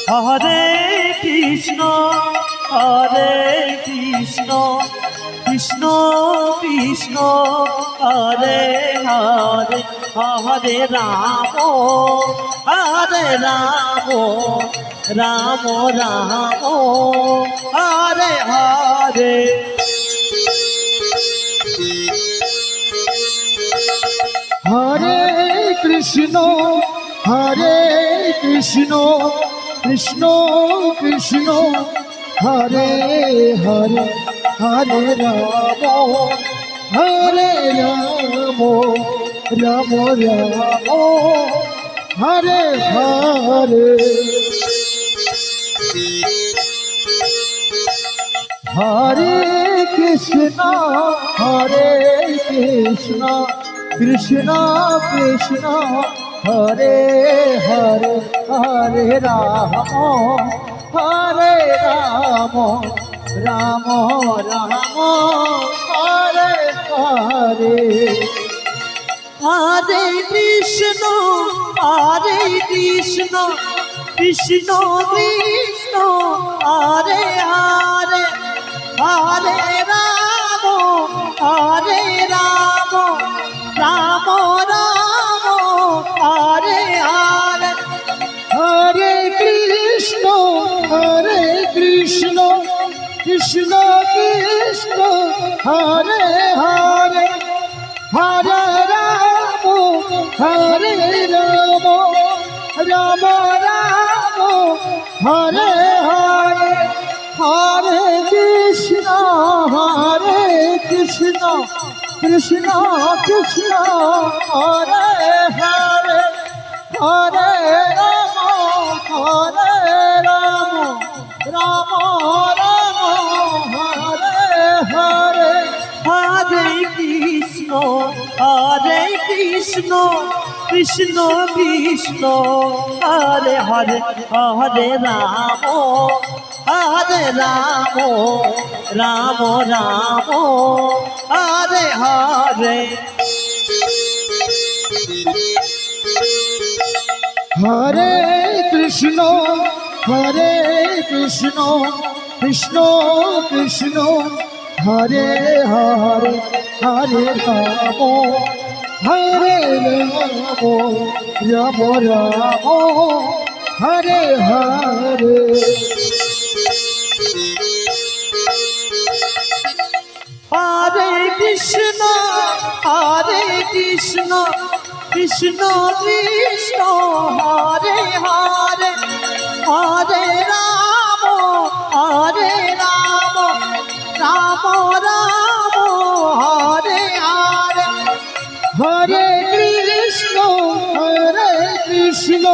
Hare Krishna Hare Krishna Krishna Krishna Hare Hare Hare Ram Ram Ram Hare Hare. Hare Krishna Krishna Krishna Hare Hare Hare Ram Ram Ram Hare Hare. Hare Krishna Krishna Krishna Hare Hare Hare Ram Ram Ram Hare Hare. Hare Krishna Krishna Krishna Hare Hare Hare Ram Ram Ram Hare Hare. Hare Krishna Krishna Krishna Hare Hare Hare Ram Ram Ram Hare Hare. Hare Krishna Krishna Krishna Hare Hare Hare Ram Ram Ram Hare Hare. Hare Krishna Krishna Krishna Hare Hare Hare Ram Ram Ram Hare Hare. Hare Krishna Krishna Krishna Hare Hare Hare Ram Ram Ram Hare Hare. Hare Krishna Krishna Krishna Hare Hare Hare Ram Ram Ram Hare Hare. Hare Krishna